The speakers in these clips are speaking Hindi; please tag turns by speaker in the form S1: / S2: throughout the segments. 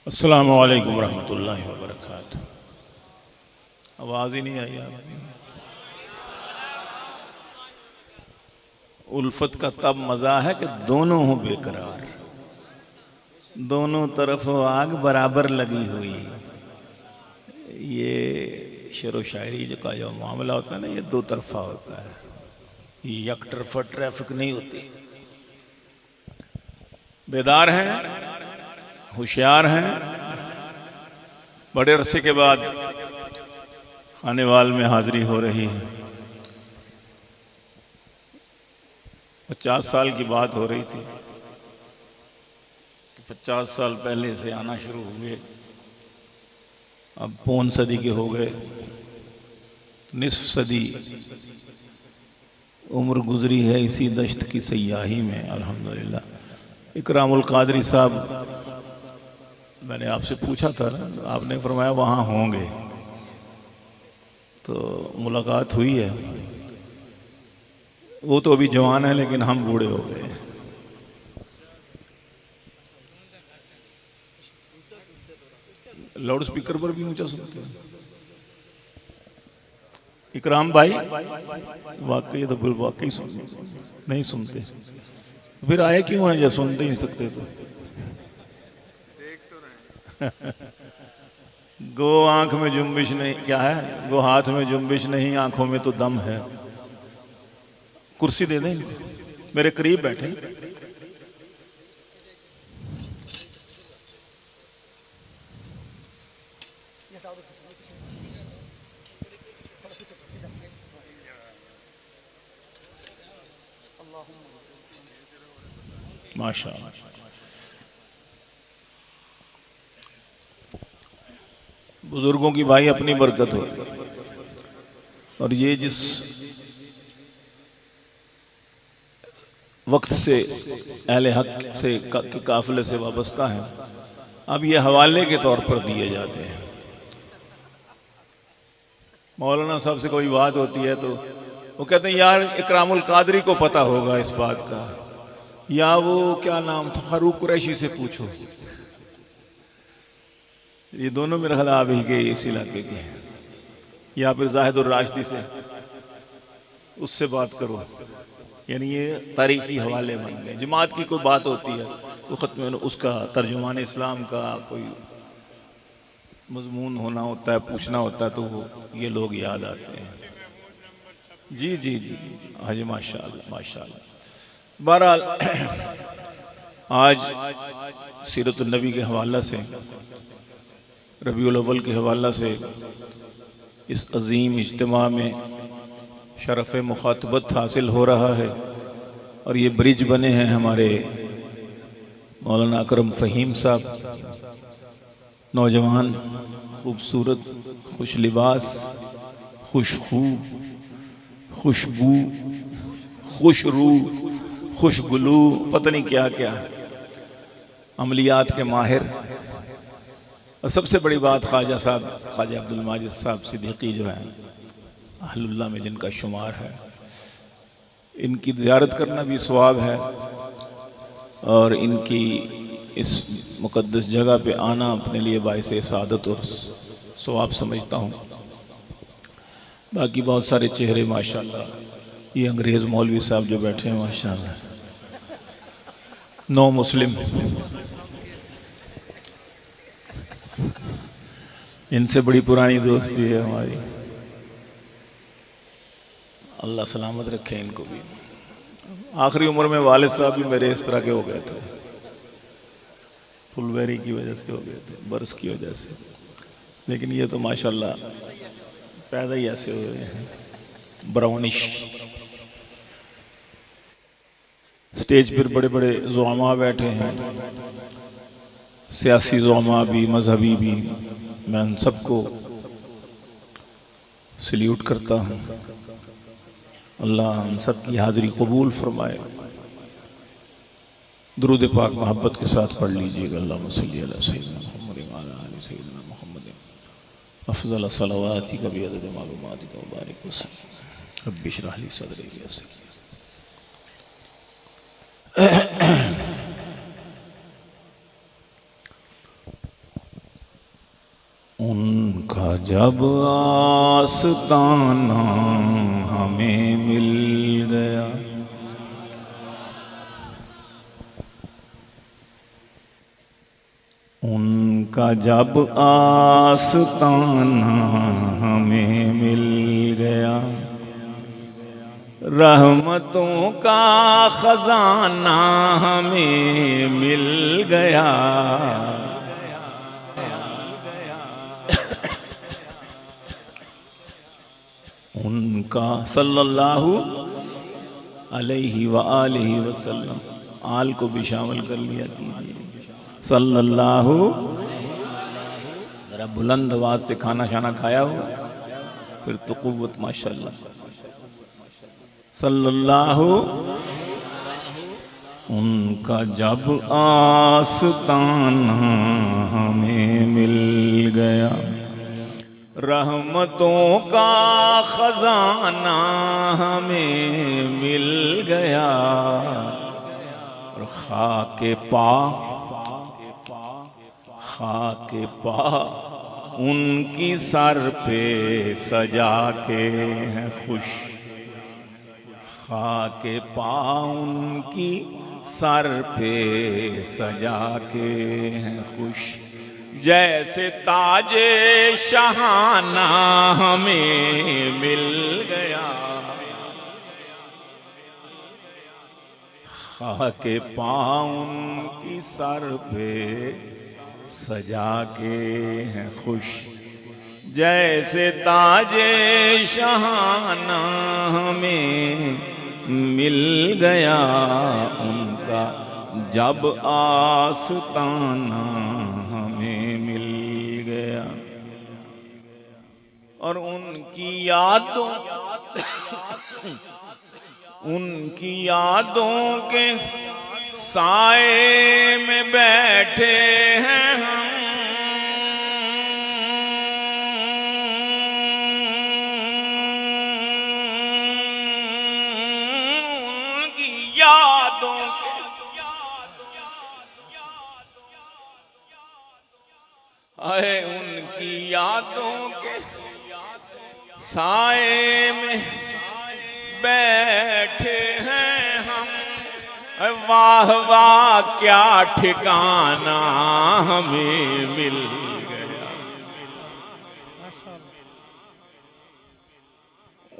S1: अस्सलामु अलैकुम रहमतुल्लाहि व बरकातुहू। आवाज़ ही नहीं आई आपकी। उल्फत का तब मज़ा है कि दोनों हो बेकरार, दोनों तरफ आग बराबर लगी हुई। ये शेर व शायरी का जो मामला होता है ना, ये दो तरफा होता है, ये एक तरफा ट्रैफिक नहीं होती। बेदार हैं, होशियार हैं। बड़े अरसे के बाद खानेवाल में हाजिरी हो रही है। 50 साल की बात हो रही थी, 50 साल पहले से आना शुरू हुए, अब पौन सदी के हो गए, निस्फ सदी उम्र गुजरी है इसी दश्त की सयाही में। अल्हम्दुलिल्लाह। इकरामुल कादरी साहब, मैंने आपसे पूछा था ना, आपने फरमाया वहाँ होंगे, तो मुलाकात हुई है। वो तो अभी जवान है लेकिन हम बूढ़े हो गए हैं। लाउड स्पीकर पर भी ऊंचा सुनते हैं। इकराम भाई, वाकई तो बिल्कुल वाकई नहीं सुनते, फिर आए क्यों हैं जब सुनते ही नहीं सकते तो। गो आंख में जुम्बिश नहीं, क्या है, गो हाथ में जुम्बिश नहीं, आंखों में तो दम है। कुर्सी दे दें इनको, मेरे करीब बैठे। माशाअल्लाह। बुजुर्गों की भाई अपनी बरकत हो। और ये जिस वक्त से अहले हक से काफिले से वाबस्ता है, अब ये हवाले के तौर पर दिए जाते हैं। मौलाना साहब से कोई बात होती है तो वो कहते हैं यार इकरामुल कादरी को पता होगा इस बात का, या वो क्या नाम था, फारूक कुरैशी से पूछो। ये दोनों मेरे ख्याल आप ही के इस इलाके के, या फिर जाहिदुर राशिदी से, उससे बात करो। यानी ये तारीखी हवाले बन गए। जमात की कोई बात होती है तो ख़त्म उसका तर्जुमान इस्लाम का कोई मजमून होना होता है, पूछना होता है, तो ये लोग याद आते हैं। जी जी जी हाँ जी, माशाअल्लाह माशाअल्लाह। बहरहाल आज सीरतुन नबी के हवाला से, रबीउल अव्वल के हवाला से इस अजीम इज्तिमा में शरफ़ मुखातबत हासिल हो रहा है। और ये ब्रिज बने हैं हमारे मौलाना अकरम फ़हीम साहब, नौजवान, खूबसूरत, खुश लिबास, खुशखू, खुशबू, खुशरू, खुशगुलू, पता नहीं क्या क्या, अमलियात के माहिर। और सबसे बड़ी बात, ख्वाजा साहब, ख्वाजा अब्दुल माजिद साहब सिद्दीकी जो हैं, अहलुल्लाह में जिनका शुमार है, इनकी ज़ियारत करना भी सवाब है। और इनकी इस मुक़द्दस जगह पे आना अपने लिए बाइस सादत और सवाब समझता हूँ। बाकी बहुत सारे चेहरे माशाअल्लाह, ये अंग्रेज़ मौलवी साहब जो बैठे हैं माशाअल्लाह, नो मुस्लिम, इनसे बड़ी पुरानी दोस्ती है हमारी। अल्लाह सलामत रखे इनको भी। आखिरी उम्र में वालिद साहब भी मेरे इस तरह के हो गए थे, फुलबेरी की वजह से हो गए थे, बरस की वजह से। लेकिन ये तो माशाअल्लाह पैदा ही ऐसे हुए हैं, ब्राउनिश। स्टेज पर बड़े बड़े ज़ुआमा बैठे हैं, सियासी ज़ुआमा भी, मजहबी भी। मैं उन सबको सल्यूट करता हूँ। अल्लाह हम सब की हाज़िरी कबूल फरमाए। दुरूद पाक मोहब्बत के साथ पढ़ लीजिएगा। अल्लाहुम्मा सल्ली अला सय्यिदिना मुहम्मद व अला आलि सय्यिदिना मुहम्मद अफ़ज़ल सलावातिका व अदद मालूमातिका व बारिक वसल्लम। रब्बि इश्रह ली सदरी व यस्सिर ली। उनका जब आस्ताना हमें मिल गया, उनका जब आस्ताना हमें मिल गया, रहमतों का खजाना हमें मिल गया। उनका सल्लल्लाहु अलैहि व आलिहि वसल्लम, आल को भी शामिल कर लिया कीजिए। सल्लल्लाहु, जरा बुलंद आवाज से खाना शाना खाया हो फिर तो कुव्वत माशाल्लाह। सल्लल्लाहु, उनका जब आस्ताना हमें मिल गया, रहमतों का खजाना हमें मिल गया, और खाके पा उनकी सर पे सजा के हैं खुश, खाके पा उनकी सर पे सजा के हैं खुश, जैसे ताजे शहाना हमें मिल गया, खाके पाँव उनकी सर पे सजा के हैं खुश, जैसे ताजे शहाना हमें मिल गया, उनका जब आस्ताना हमें मिल गया। और उनकी यादों के साए में बैठे हैं हम, उनकी यादों आए, उनकी यादों के साए में बैठे हैं हम, वाह वाह क्या ठिकाना हमें मिल गया।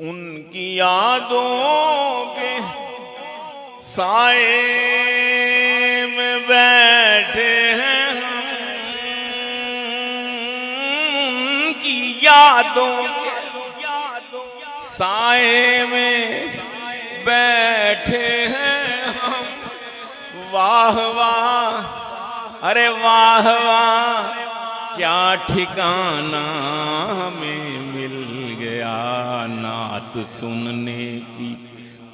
S1: उनकी यादों के साए में बैठे हैं हम, उनकी यादों के साए में बैठे हैं हम, वाह वाह अरे वाह वाह क्या ठिकाना हमें मिल गया। नात सुनने की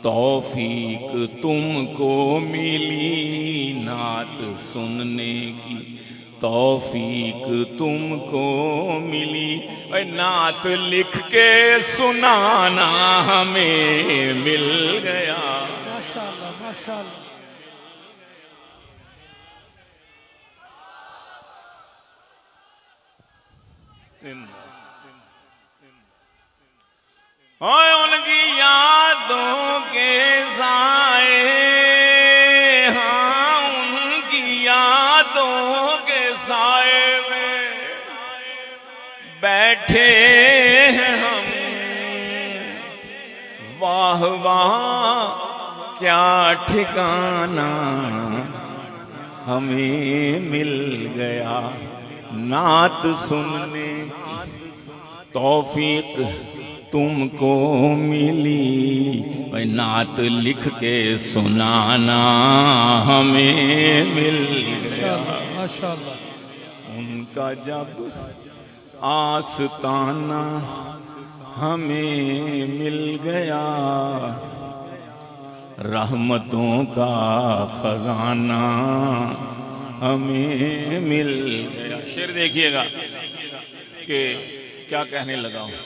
S1: तौफीक तुमको मिली, नात सुनने की तौफीक तुमको मिली, नात लिख के सुनाना हमें मिल गया।
S2: माशाअल्लाह माशाअल्लाह।
S1: उनकी यादों के साए, हाँ उनकी यादों के साए में बैठे हैं हम, वाह वाह क्या ठिकाना हमें मिल गया। नात सुनने की तौफीक तुमको मिली, नात लिख के सुनाना हमें मिल गया।
S2: माशाअल्लाह।
S1: उनका जब आस्ताना हमें मिल गया, रहमतों का खजाना हमें मिल गया। शेर देखिएगा कि क्या कहने लगा हूं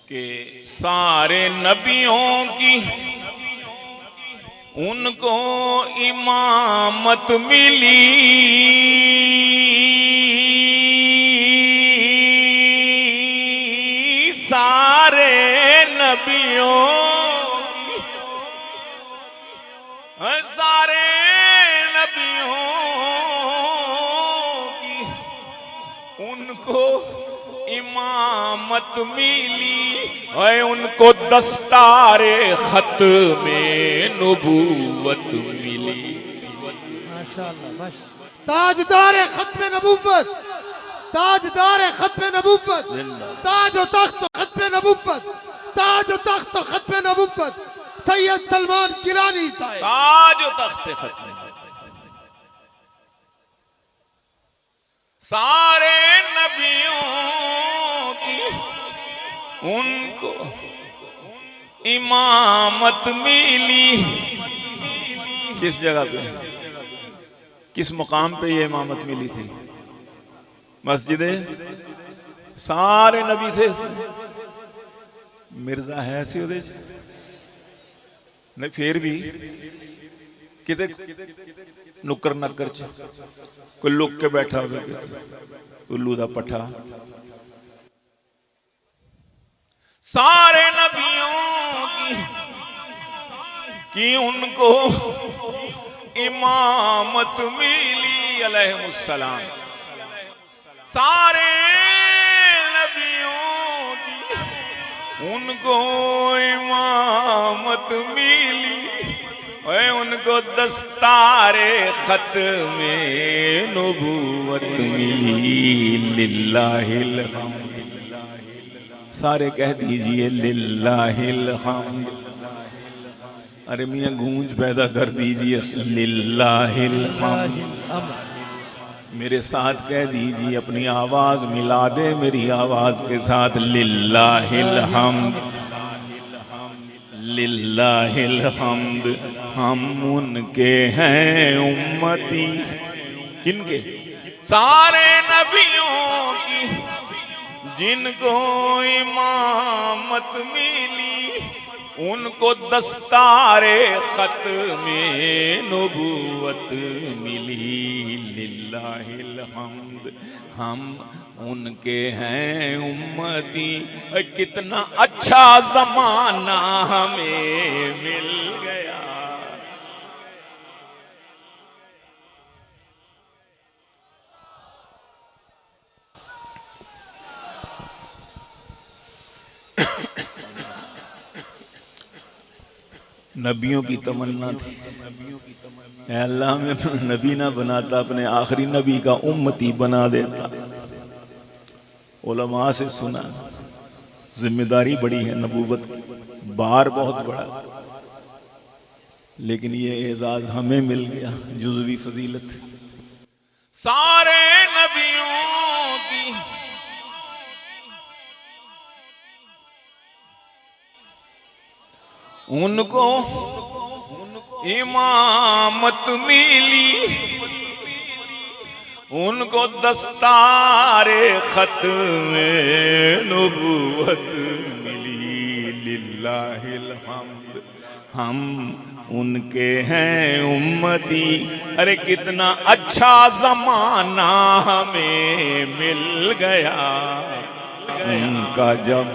S1: कि सारे नबियों की उनको इमामत मिली, सारे नबियों की, सारे नबियों की उनको इमामत मिली है, उनको दस्तारे खत में नबूवत मिली।
S2: माशाअल्लाह माशाअल्लाह। ताजदार खत्म नबूवत, ताजदार खत्म नबूवत, ताज व तख्त खत्म नबूवत, ताज व तख्त खत्म नबूवत, सैयद सलमान गिलानी साहब।
S1: ताज व तख्त खत्म, सारे नबियों की उनको इमामत मिली। किस जगह पे, किस मुकाम पे ये इमामत मिली थी? मस्जिद, सारे नबी थे उसमें, मिर्जा है सी उहदे च नहीं, फिर भी किते नुक्कर नक्कर च कोई लुक के बैठा हो, उल्लू दा पट्ठा। सारे नबियों की उनको इमामत मिली अलैहिमुस्सलाम। सारे नबियों की उनको इमामत मिली है, उनको दस्तारे खत में नबूवत मिली। लिल्लाहिल हम्द, सारे कह दीजिए लिल्लाहिल हम्द। अरे मियाँ गूंज पैदा कर दीजिए लिल्लाहिल हम्द। मेरे साथ कह दीजिए, अपनी आवाज मिला दे मेरी आवाज के साथ, लिल्लाहिल हम्द, लिल्लाहिल हम्द। हम उनके हैं उम्मती, किनके? सारे नबियों की जिनको इमामत मिली, उनको दस्तारे खत में नबूवत मिली। लिल्लाहिल हम्द, हम उनके हैं उम्मती। कितना अच्छा जमाना हमें मिल गया। नबियों की तमन्ना थी, अल्लाह में नबी ना बनाता, अपने आखिरी नबी का उम्मती बना देता। उलमा से सुना, जिम्मेदारी बड़ी है नबूवत की, बार बहुत बड़ा, लेकिन ये एजाज हमें मिल गया, जुज़वी फजीलत। सारे नबियों की उनको इमामत मिली, उनको दस्तारे खत में नबूवत मिली। लिल्लाहिल हम्द, हम उनके हैं उम्मती। अरे कितना अच्छा जमाना हमें मिल गया उनका जब।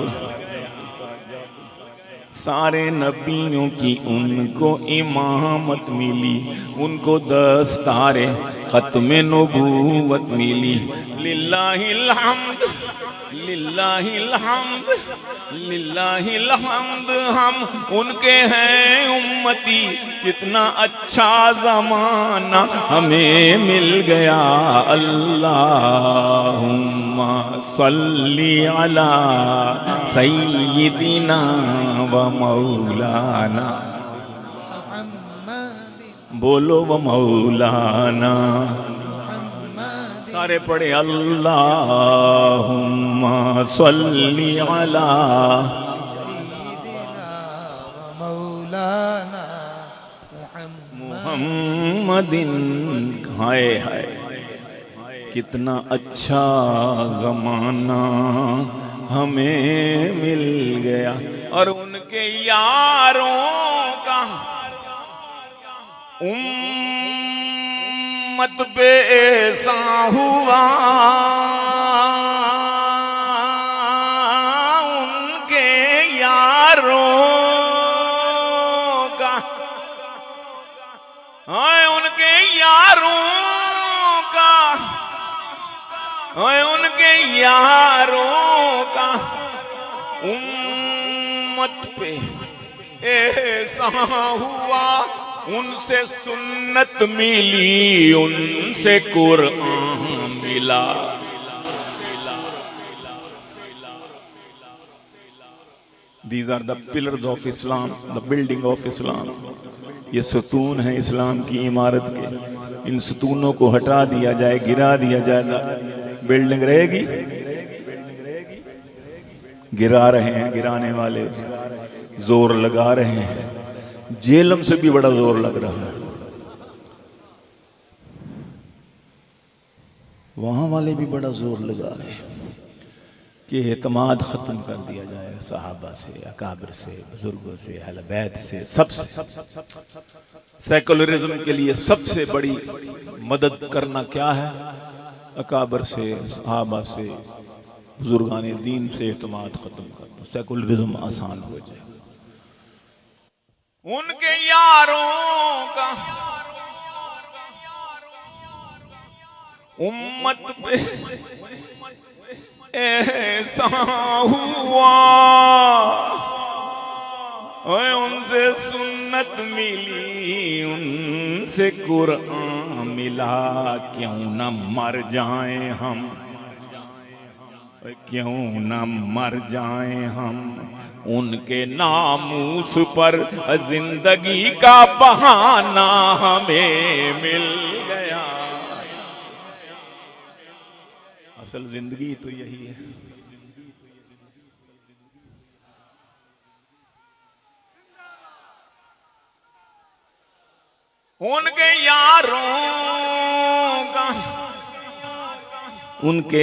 S1: सारे नबियों की उनको इमामत मिली, उनको दस्तारे खत्म नबूवत मिली। लिल्लाहिल हम्द, लिल्लाहिल हम्द, लिल्लाहिल हम्द। हम उनके हैं उम्मती, कितना अच्छा ज़माना हमें मिल गया। अल्लाहुम्मा सल्ली अला सय्यिदिना व मौलाना, बोलो व मौलाना। सारे पढ़े अल्लाहुम्मा सल्ली अला
S2: सय्यिदिना व मौलाना
S1: मुहम्मदिन। हाय हाय, कितना अच्छा ज़माना हमें मिल गया। और उनके यारों का उम्मत पे ऐसा हुआ, उनके यारों का उम्मत पे एहसान हुआ, उनसे सुन्नत मिली, उनसे कुरान मिला। These are the pillars of Islam, the building of Islam. ये सतून है इस्लाम की इमारत के। इन सतूनों को हटा दिया जाए, गिरा दिया जाएगा, बिल्डिंग रहेगी? गिरा रहे हैं गिराने वाले, जोर लगा रहे हैं। जेलम से भी बड़ा जोर लग रहा है। वहां वाले भी बड़ा जोर लगा रहे हैं कि एतमाद ख़त्म कर दिया जाए सहाबा से, अकाबिर से, बुजुर्गों से, अहले बैत से, सबसे। सेकुलरिज्म के लिए सबसे बड़ी मदद करना क्या है? अकाबिर से, सहाबा से, बुजुर्गान दीन से एतमाद ख़त्म कर दो, सेकुलरिज्म आसान हो जाए। उनके यारों का उम्मत पे ऐसा हुआ, उनसे सुन्नत मिली, उनसे कुरान मिला। क्यों न मर जाएं हम, क्यों न मर जाएं हम, उनके नामूस पर जिंदगी का बहाना हमें मिल गया। असल जिंदगी तो यही है। उनके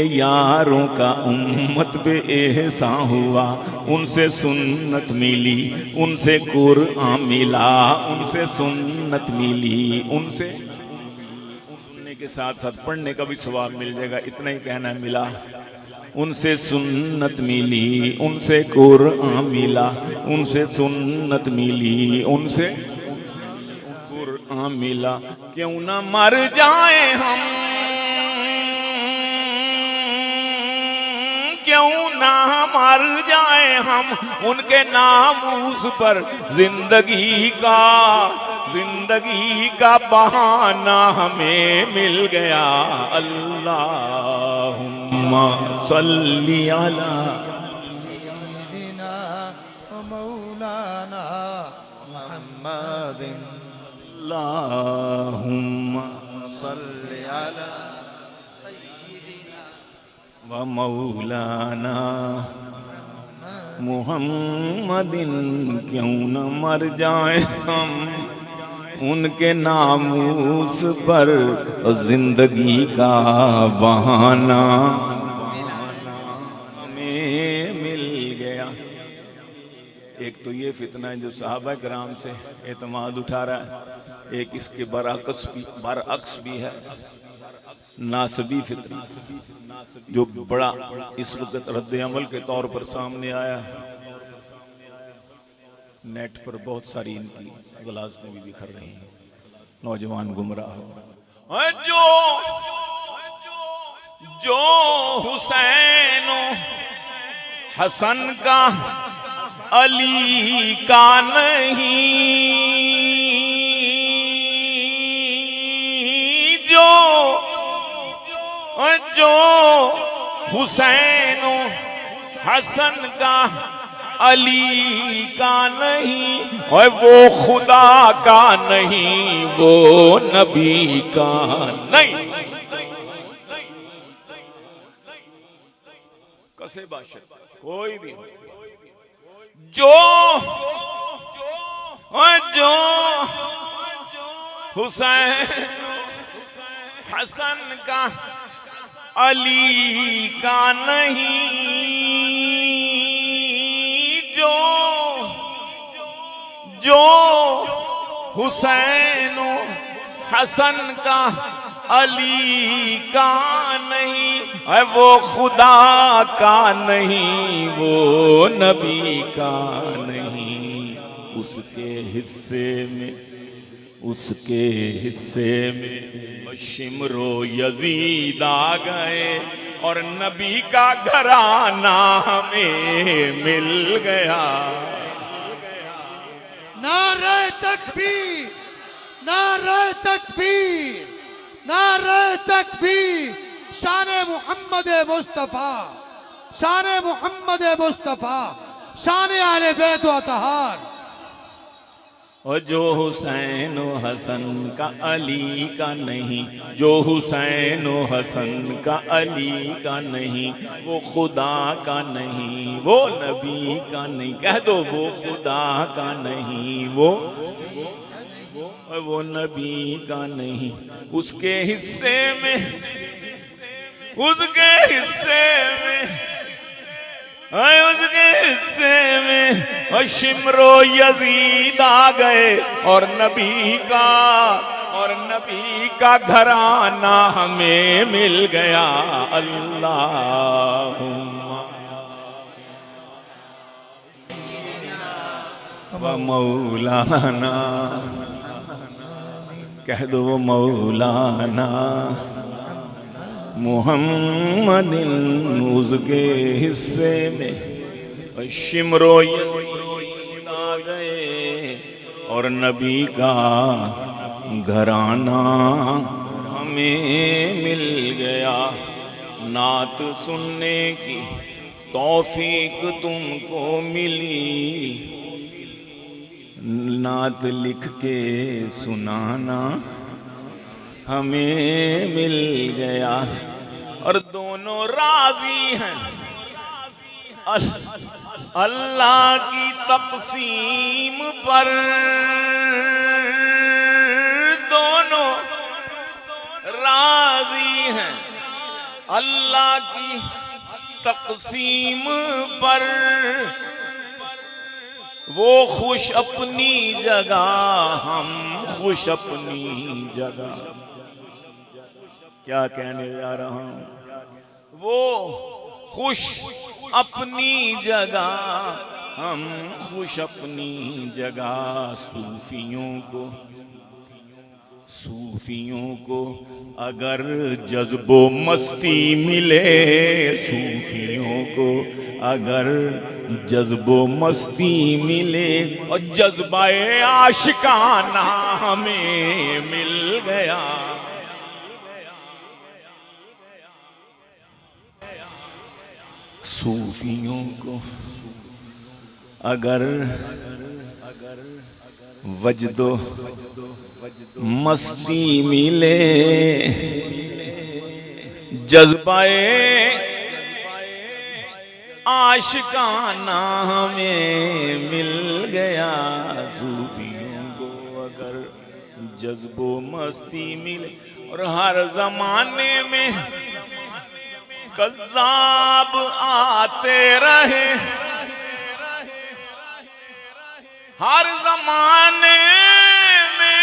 S1: यारों का उम्मत पे एहसान हुआ, उनसे सुन्नत मिली, उनसे कुरान मिला, उनसे सुन्नत मिली, उनसे सुनने के साथ साथ पढ़ने का भी सवाब मिल जाएगा। इतना ही कहना मिला, उनसे सुन्नत मिली, उनसे कुरान मिला, उनसे सुन्नत मिली, उनसे कुरान मिला। क्यों ना मर जाए हम, क्यों ना मर जाए हम, उनके नामूस पर जिंदगी का बहाना हमें मिल गया। अल्लाहुम्मा सल्ली अला
S2: सय्यिदिना व मौलाना मुहम्मदिन।
S1: अल्लाहुम्मा सल्ली अला व मौलाना मुहम्मदिन। क्यों न मर जाए हम, उनके नामूस पर जिंदगी का बहाना हमें मिल गया। एक तो ये फितना है जो सहाबा किराम से एतमाद उठा रहा है, एक इसके बरअक्स भी है नासबी फितना, जो बड़ा इस वक्त रद्द अमल के तौर पर सामने आया है। नेट पर बहुत सारी इनकी गलाज़तें भी बिखर रही हैं, नौजवान गुमराह हो। जो हुसैन हसन का अली का नहीं, जो हुसैन हसन का अली का नहीं, और वो खुदा का नहीं, वो नबी का नहीं। कसे बादशाह कोई भी जो हुसैन हसन का अली का नहीं, जो हुसैन हसन का अली का नहीं, है वो खुदा का नहीं, वो नबी का नहीं। उसके हिस्से में उसके हिस्से में शिमरो यजीद आ गए और नबी का घराना हमें मिल गया।
S2: नारे तकबीर, नारे तकबीर, नारे तकबीर। शान मोहम्मद मुस्तफ़ा, शान मोहम्मद मुस्तफ़ा, शान आले बैत व अतहार।
S1: और जो हुसैन हसन का अली का नहीं, जो हुसैन हसन का अली का नहीं, वो खुदा का नहीं, वो नबी का नहीं। कह दो वो खुदा का नहीं, वो नबी का नहीं। उसके हिस्से में, उसके हिस्से में, उसके हिस्से में और शिमरो यजीद आ गए और नबी का घराना हमें मिल गया। अल्लाहुम्मा व मौलाना, कह दो वो मौलाना मुहम्मदिन। उसके हिस्से में शिमरो यजीद आ गए और नबी का घराना हमें मिल गया। नात सुनने की तौफीक तुमको मिली, नात लिख के सुनाना हमें मिल गया। और दोनों राजी हैं अल्लाह की तक़सीम पर, दोनों राजी हैं अल्लाह की तक़सीम पर। वो खुश अपनी जगह, हम खुश अपनी जगह। क्या कहने जा रहा हूं? वो खुश अपनी जगह, हम खुश अपनी जगह। सूफियों को अगर जज्बो मस्ती मिले, सूफियों को अगर जज्बो मस्ती मिले और जज्बाए आशिकाना हमें मिल गया। सूफियों को अगर वजदो मस्ती मिले, जज्बाए आशिकाना हमें मिल गया। सूफियों को अगर जज्बो मस्ती मिले, और हर जमाने में कज़्ज़ाब आते रहे, हर जमाने में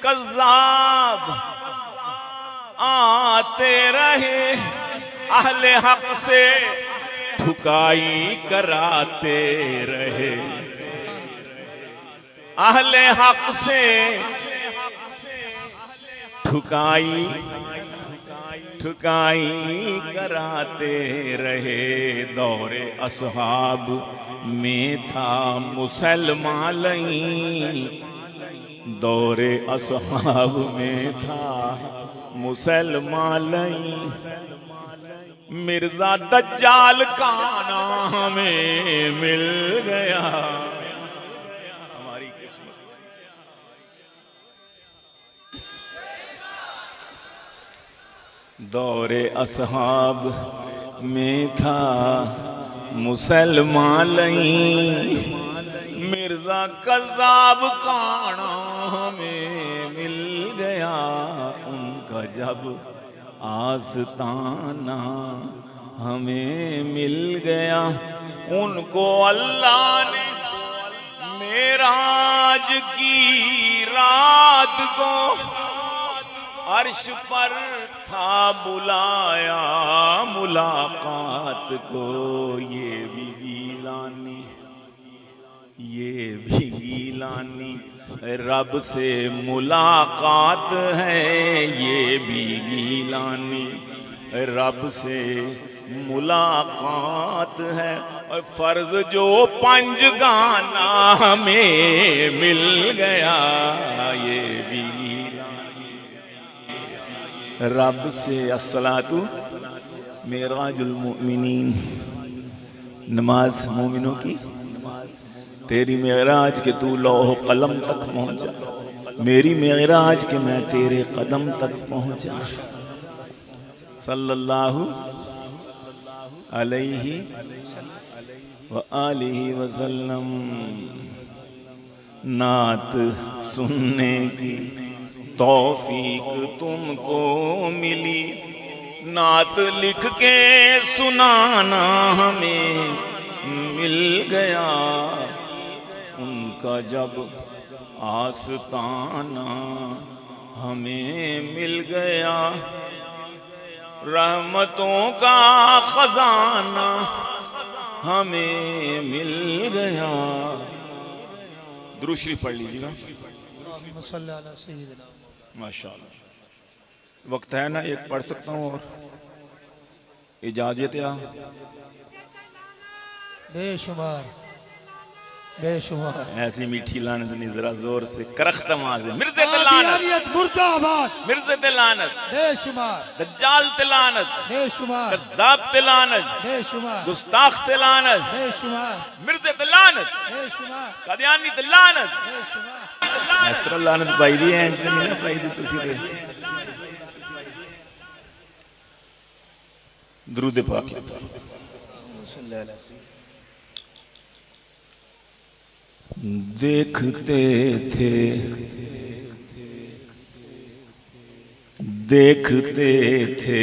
S1: कज़्ज़ाब आते रहे। अहले हक से ठुकाई कराते रहे, अहले हक से ठुकाई कराते रहे। दौरे असहाब में था मुसलमान लई, दौरे असहाब में था मुसलमान लई। मिर्जा दज्जाल का नाम हमें मिल गया। हमारी किस्मत। दौरे असहाब में था मुसलमान लई, मिर्जा कज़्ज़ाब का हमें मिल गया। उनका जब आस्ताना हमें मिल गया, उनको अल्लाह ने मेराज की रात को अर्श पर था बुलाया मुलाकात को। ये भी गीलानी ये भी गीलानी रब से मुलाकात है, ये भी गीलानी रब से मुलाकात है। और फर्ज जो पंज गाना हमें मिल गया, ये भी गीलानी रब से। अस्सलातु मेराजुल मुमिनीन, नमाज मोमिनों की तेरी मेराज के तू लौह कलम तक पहुंचा, मेरी मेराज के मैं तेरे कदम तक पहुंचा। सल्लल्लाहु अलैहि व आलिहि वसल्लम। नात सुनने की तौफीक तुमको मिली, नात लिख के सुनाना हमें मिल गया। उनका जब आस्ताना हमें मिल गया, रहमतों का खजाना हमें मिल गया। दुरूद शरीफ पढ़ लीजिएगा। माशाअल्लाह। वक्त है ना, एक पढ़ सकता हूँ और इजाजत या
S2: बेशुमार बेशुमार।
S1: ऐसी मीठी लानत नहीं, जरा जोर से करख्त आवाज़ है। मिर्ज़े ते लानत,
S2: मुर्दाबाद।
S1: मिर्ज़े ते लानत,
S2: बेशुमार।
S1: दज्जाल ते लानत,
S2: बेशुमार।
S1: कज़्ज़ाब ते लानत,
S2: बेशुमार।
S1: गुस्ताख ते लानत,
S2: बेशुमार।
S1: मिर्ज़े ते लानत,
S2: बेशुमार।
S1: कादियानी ते लानत,
S2: बेशुमार।
S1: इस तरह लानत पाई दी है, नहीं ना पाई दी तुसी ते। दुरूद पाक। देखते थे देखते थे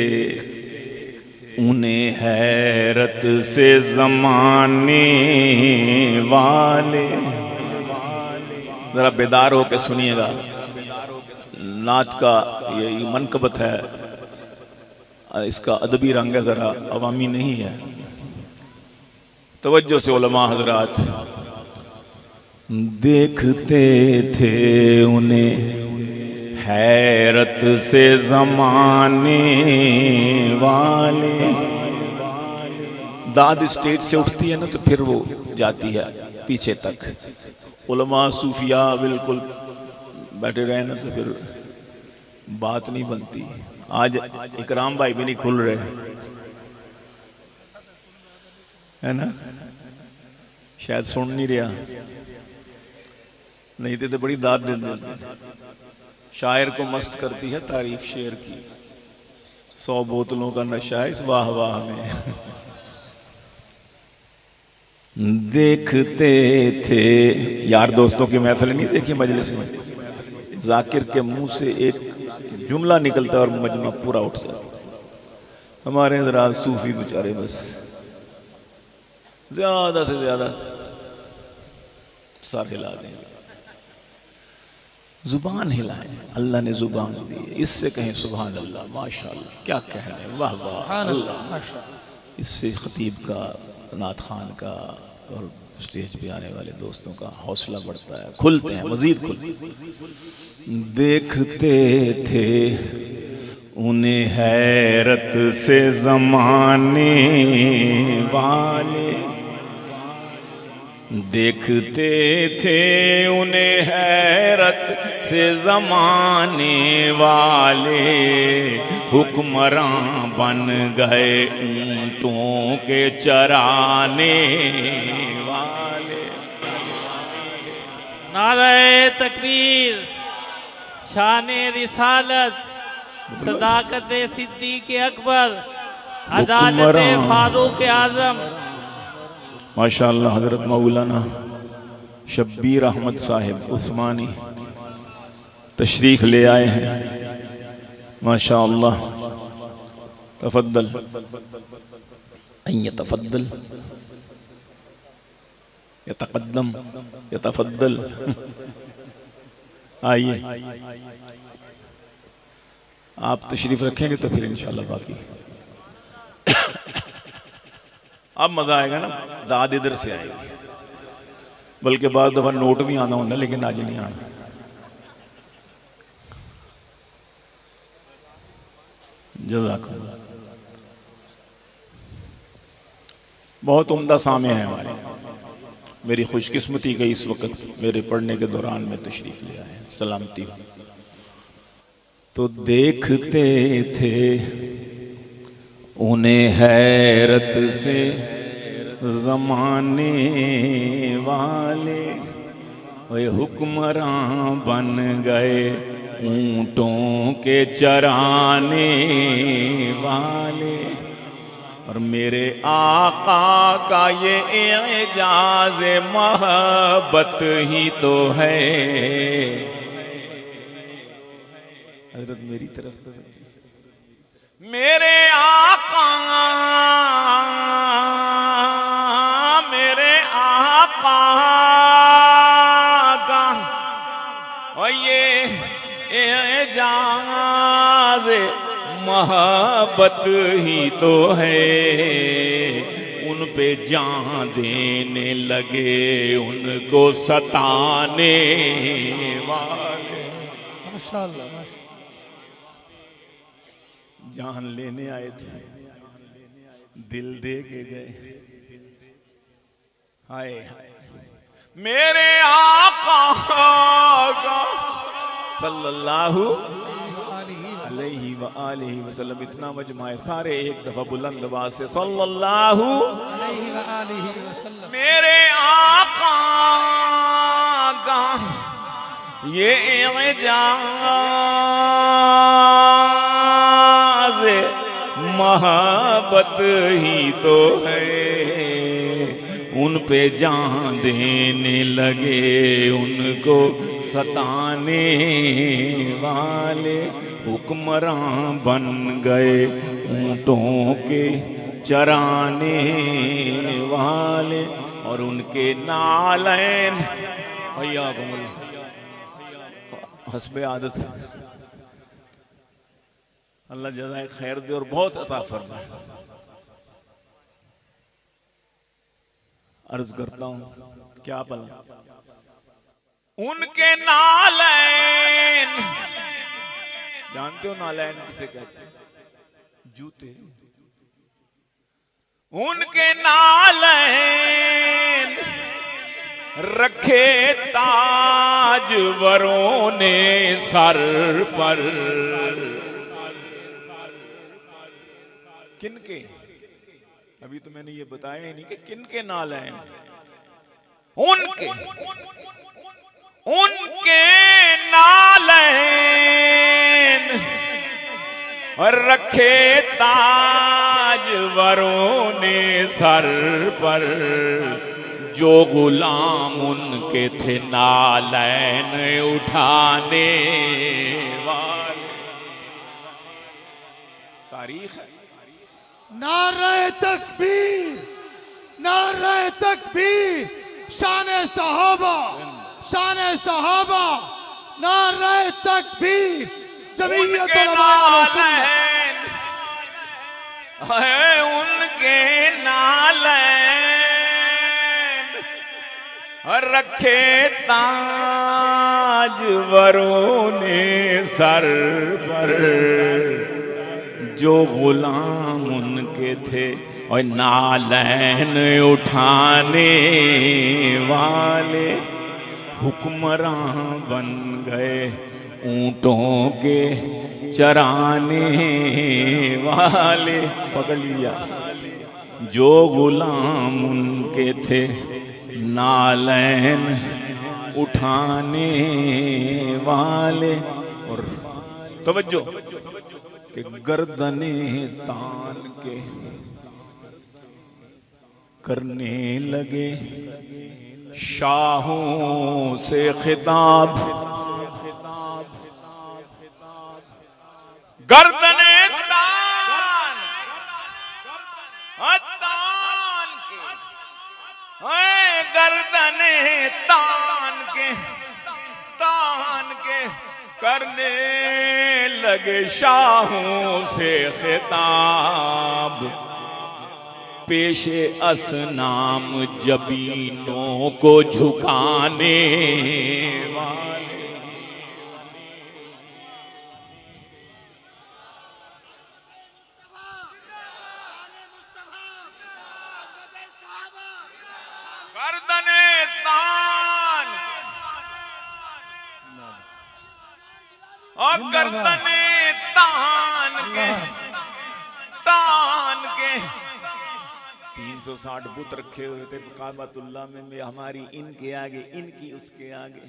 S1: उन्हें हैरत से ज़माने वाले। ज़रा बेदार होकर सुनिएगा, नात का ये मनकबत है, इसका अदबी रंग है, ज़रा अवामी नहीं है। तवज्जो से उलमा हज़रात। देखते थे उन्हें हैरत से ज़माने वाले। दाद स्टेज से उठती है ना तो फिर वो जाती है पीछे तक। उलमा सूफिया बिल्कुल बैठे रहे ना तो फिर बात नहीं बनती। आज इकराम भाई भी नहीं खुल रहे, है ना, शायद सुन नहीं रहा, नहीं तो बड़ी दाद दे देते। शायर को मस्त करती है तारीफ शेर की, 100 बोतलों का नशा है इस वाह वाह में। देखते थे यार दोस्तों की महफिल नहीं देखी मजलिस में, जाकिर के मुंह से एक जुमला निकलता और मजमा पूरा उठ जाता। हमारे हज़रात सूफी बेचारे बस ज्यादा से ज्यादा सर हिला देंगे, जुबान हिलाएं। अल्लाह ने जुबान दी, इससे कहें सुभान अल्लाह, माशाअल्लाह, क्या कहने, वाह वाह अल्लाह। इससे खतीब का, नात खान का और स्टेज पे आने वाले दोस्तों का हौसला बढ़ता है, खुलते हैं, मजीद खुलते। देखते थे उन्हें हैरत से ज़माने वाले, देखते थे उन्हें हैरत से ज़माने वाले। हुक्मरां बन गए ऊँटों के चराने वाले।
S3: नारे तकबीर, शाने रिसालत, सदाकत सिद्दीक़ अकबर, अदालत फारूक आज़म।
S1: माशाअल्लाह हज़रत मौलाना शब्बीर अहमद साहिब उस्मानी तशरीफ़ ले आए हैं। माशाअल्लाह, तफद्दल यतफद्दल यतक़द्दम यतफद्दल। आइए, आप तशरीफ़ रखेंगे तो फिर इंशाअल्लाह बाकी। अब मज़ा आएगा ना, दाद इधर से आएगी। बल्कि बाद दफा नोट भी आना होंगे लेकिन अज नहीं आना। जज़ाकल्लाह। बहुत उम्दा सामे हैं हमारे। मेरी खुशकिस्मती के इस वक्त मेरे पढ़ने के दौरान में तशरीफ ले आए, सलामती हो। तो देखते थे उन्हें हैरत से ज़माने वाले, वे हुक्मरान बन गए ऊँटों के चराने वाले। और मेरे आका का ये एजाज़ मोहब्बत ही तो है। हजरत मेरी तरफ से मेरे आका का और ये एजाज़ मोहब्बत ही तो है। उन पे जान देने लगे उनको सताने वाले।
S2: माशाअल्लाह माशाअल्लाह।
S1: जान लेने आए थे, दिल दे के गए। हाय मेरे आका का सल्लल्लाहु अलैहि व आलिहि वसल्लम। इतना मजमा है, सारे एक दफा बुलंद आवाज से सल्लल्लाहु
S2: अलैहि व आलिहि वसल्लम।
S1: मेरे आका का ये एजाज़ मोहब्बत ही तो है। उन पे जान देने लगे उनको सताने वाले। हुक्मरान बन गए ऊँटों के चराने वाले। और उनके नालैन भैया हस्बे आदत अल्लाह जज़ाए खैर दे और बहुत अता फरमाए। अर्ज करता हूं क्या भला उनके नालैन, जानते हो नालैन किसे कहते हैं? जूते। उनके नालैन रखे ताजवरों ने सर पर। किनके? अभी तो मैंने ये बताया ही नहीं कि किनके नालैन। उनके नालैन और रखे ताजवरों ने सर पर। जो गुलाम उनके थे नालैन उठाने वाले। तारीख है।
S2: नारे तकबीर, नारे तकबीर, शाने सहाबा, शाने सहाबा, नारे तकबीर। जमीयत उलमा
S1: उनके नालैन रखे ताजवरों ने सर पर। जो गुलाम उनके थे और नालैन उठाने वाले। हुक्मरान बन गए ऊँटों के चराने वाले। पकड़ लिया। जो गुलाम उनके थे नालैन उठाने वाले। और तवज्जो कि गर्दने तान के करने लगे शाहों से खिताब। गर्दने तान के, गर्दने तान के करने लगे शाहों से खिताब। पेशे असनाम जबीनों को झुकाने वाले। गर्दने तान और गर्दने तान के 360 बुत रखे हुए थे काबतुल्लाह में हमारी इनके आगे, इनकी उसके आगे।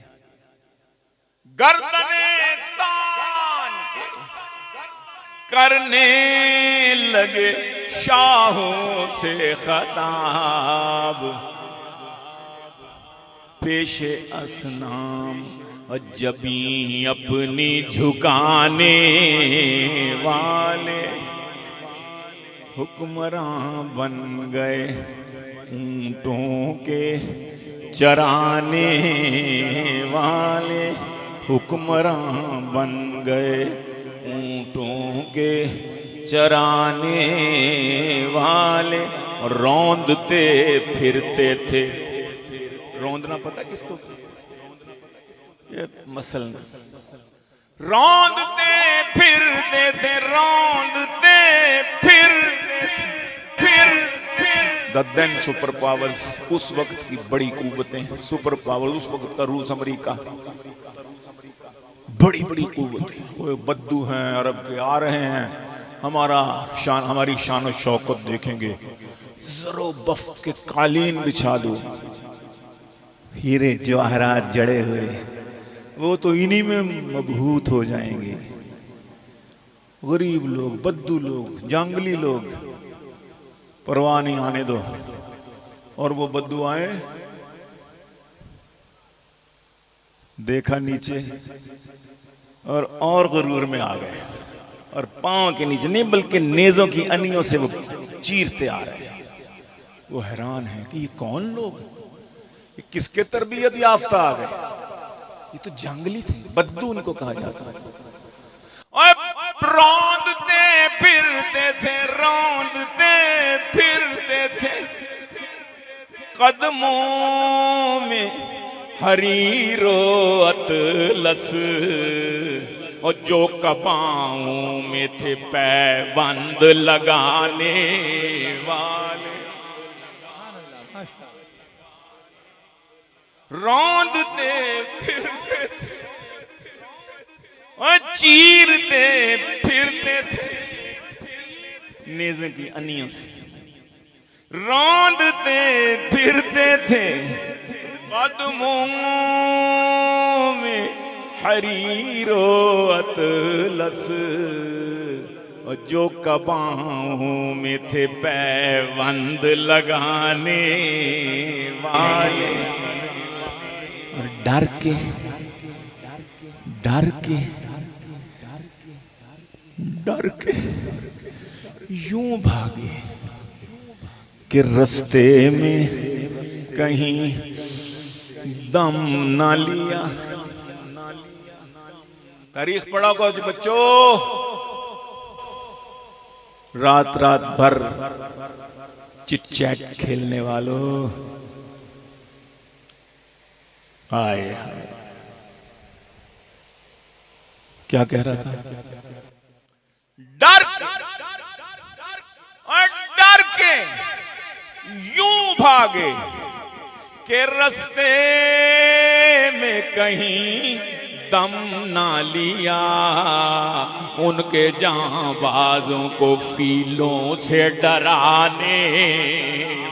S1: गर्दने तान करने लगे शाहों से खताब, पेशे असनाम जबी अपनी झुकाने वाले। हुक्मरां बन गए ऊंटों के चराने वाले, हुक्मरां बन गए ऊंटों के चराने वाले। रौंदते फिरते थे, रौंदना पता किसको? ये मसल रौंदते फिरते थे, रौंदते फिर द देन सुपर पावर्स, उस वक्त की बड़ी कुव्वतें, सुपर पावर उस वक्त का रूस अमेरिका, बड़ी बड़ी कुव्वतें। वो बद्दू हैं अरब के, आ रहे हैं, हमारी शान और शौकत देखेंगे। जरो बफ्त के कालीन बिछा दो, हीरे जवाहरात जड़े हुए, वो तो इन्हीं में मबहूत हो जाएंगे। गरीब लोग, बद्दू लोग, जंगली लोग, परवाह नहीं, आने दो। और वो बद्दू आए, देखा नीचे और गरूर में आ गए, और पांव के नीचे नहीं बल्कि नेजों की अनियों से वो चीरते आ रहे हैं। वो हैरान है कि ये कौन लोग, ये किसके तरबियत याफ्ता आ गए? ये तो जंगली थे, बद्दू उनको कहा जाता है। और रौंदते फिरते थे, रौंदते फिरते थे, कदमों में हरीरो अतलस, और जो कबाओं में थे पैबंद लगाने वाले। रौंदते फिरते थे और चीरते फिरते थे नेज़े की अनियों से, रौंदते फिरते थे कदमों में हरीरो अतलस, और जो कबाओं में थे पैबंद लगाने वाले। और डर के यूं भागे कि रस्ते में कहीं दम ना लिया। तारीख पढ़ा को बच्चों, रात भर चिट चैट खेलने वालों, आए क्या कह रहा था? डर के यूं भागे के रस्ते में कहीं दम ना लिया, उनके जांबाजों को फीलों से डराने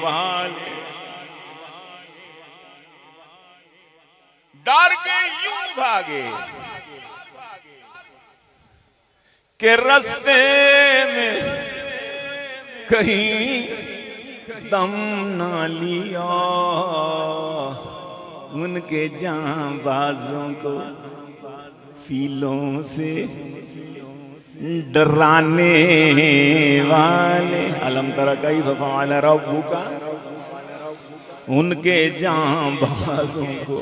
S1: वाले। डर के यूं भागे के रस्ते में कहीं दम ना लिया, उनके जांबाजों को फीलों से डराने वाले। अलम तरा कैफ़ फ़अल रब्बुका, उनके जांबाजों को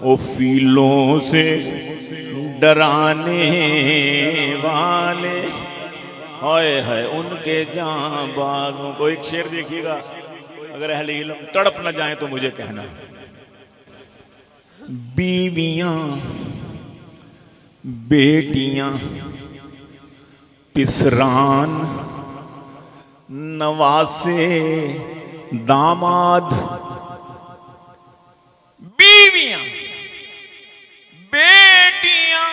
S1: वो फीलों से डराने वाले। हाय हाय उनके जांबाजों को। एक शेर देखिएगा, अगर अहले इल्म तड़प न जाए तो मुझे कहना। बीवियां बेटियां पिसरान नवासे दामाद। बीवियां बेटियां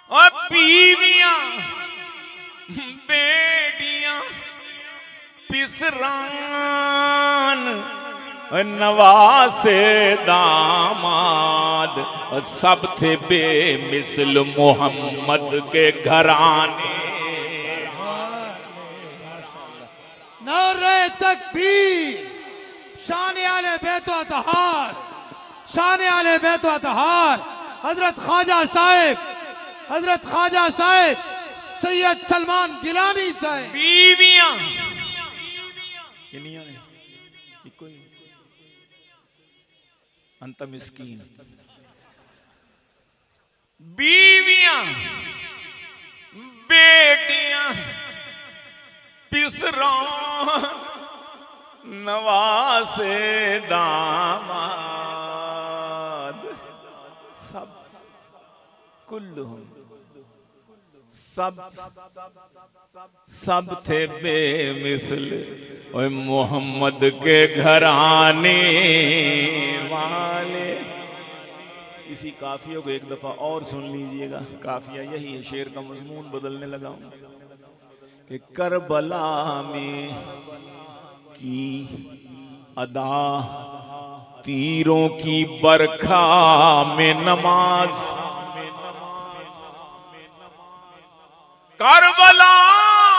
S1: और बीवियां बेटियां पिसरान नवासे दामाद। सब थे बेमिसल मोहम्मद के घराने।
S2: नारे तकबीर, शान आले बैत व अतहार, शान आले बैत व अतहार। हजरत ख्वाजा साहिब, हजरत ख्वाजा साहिब सैयद सलमान गिलानी साहिब।
S1: बीवियां अंत मिस्कीन। बीवियां बेटियां पिसरान नवासे दामाद। सब कुल्लुहुम सब थे बेमिसल ओए मोहम्मद के घराने वाले। इसी काफिया को एक दफा और सुन लीजिएगा। काफिया यही है, शेर का मजमून बदलने लगा हूं कि करबला में की अदा तीरों की बरखा में नमाज। करबला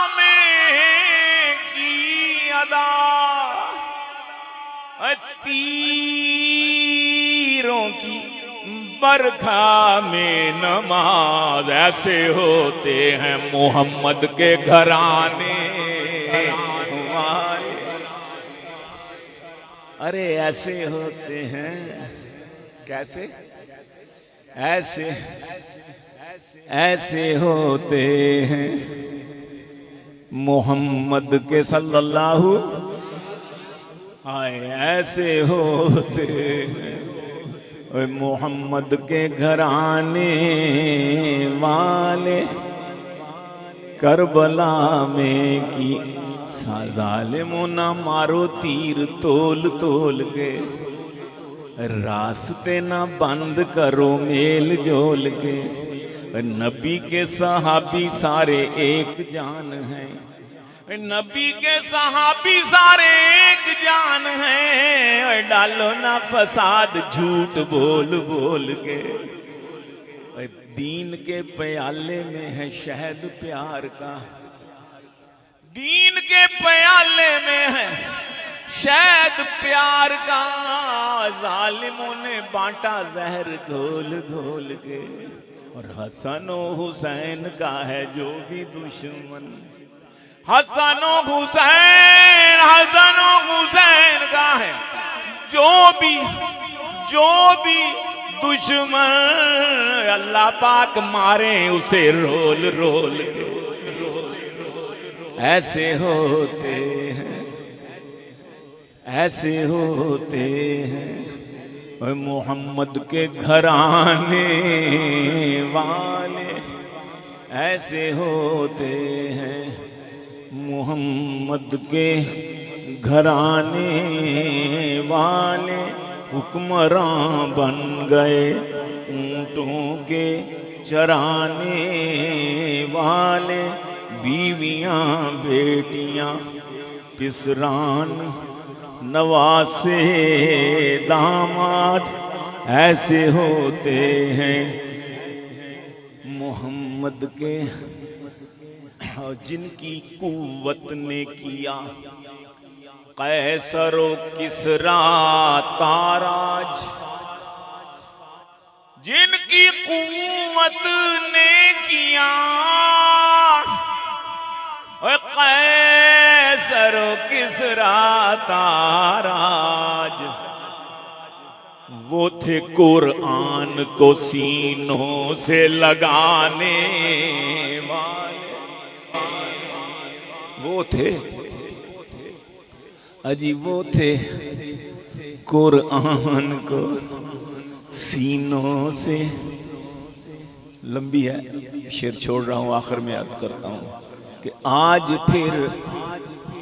S1: में की अदा तीरों की बरखा में नमाज। ऐसे होते हैं मोहम्मद के घराने वाले। अरे ऐसे होते हैं, कैसे? ऐसे ऐसे होते हैं मोहम्मद के सल्लल्लाहु। हाय ऐसे होते हैं मोहम्मद के घराने वाले। करबला में की जालिमों ना मारो तीर तोल तोल के। रास्ते ना बंद करो मेल जोल के। नबी के सहाबी सारे एक जान हैं। नबी के सहाबी सारे एक जान हैं। डालो ना फसाद झूठ बोल बोल के। दीन के प्याले में है शहद प्यार का। दीन के प्याले में है शहद प्यार का। जालिमों ने बांटा जहर घोल घोल के। और हसन हुसैन का है जो भी दुश्मन। हसन हुसैन का है जो भी दुश्मन। अल्लाह पाक मारे उसे रोल रोल के। ऐसे होते हैं, ऐसे होते हैं मोहम्मद के घराने वाले। ऐसे होते हैं मोहम्मद के घराने वाले। हुक्मरां बन गए ऊंटों के चराने वाले। बीवियां बेटियां पिसरान नवासे दामाद। ऐसे होते हैं मोहम्मद के। जिनकी कुव्वत ने किया कैसरो किसरा ताराज। जिनकी कुव्वत ने किया कैसरो किसरा ताराज। वो थे कुरान को सीनों से लगाने वाले, वो थे अजी, वो थे कुरान को सीनों से। लंबी है, शेर छोड़ रहा हूं, आखिर में अर्ज करता हूं कि आज फिर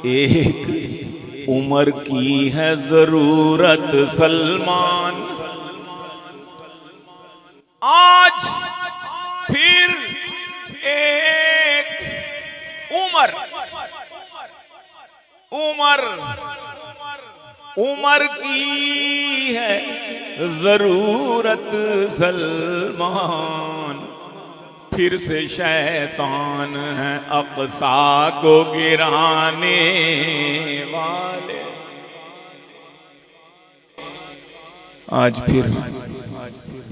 S1: एक उमर की है जरूरत सलमान, आज फिर एक उमर की है जरूरत सलमान, फिर से शैतान है अक़सा को गिराने वाले। आज फिर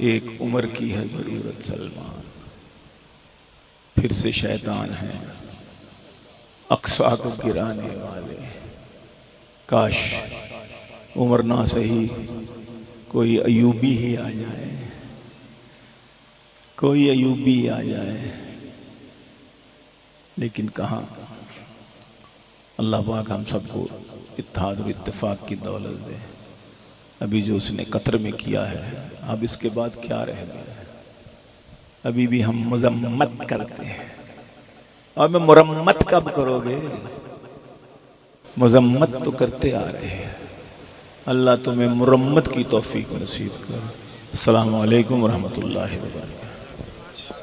S1: एक उमर की है जरूरत सलमान, फिर से शैतान है अक़सा को गिराने वाले। काश उमर ना सही, कोई अयूबी ही आ जाए, कोई अयूबी आ जाए, लेकिन कहाँ। अल्लाह पाक हम सबको इत्तेहाद और इत्तेफाक की दौलत दे। अभी जो उसने कतर में किया है, अब इसके बाद क्या रह गया है? अभी भी हम मजम्मत करते हैं, और मैं मुरम्मत कब करोगे? मजम्मत तो करते आ रहे हैं। अल्लाह तुम्हें मुरम्मत की तौफीक नसीब कर। अस्सलामु अलैकुम व रहमतुल्लाहि व बरकातहू।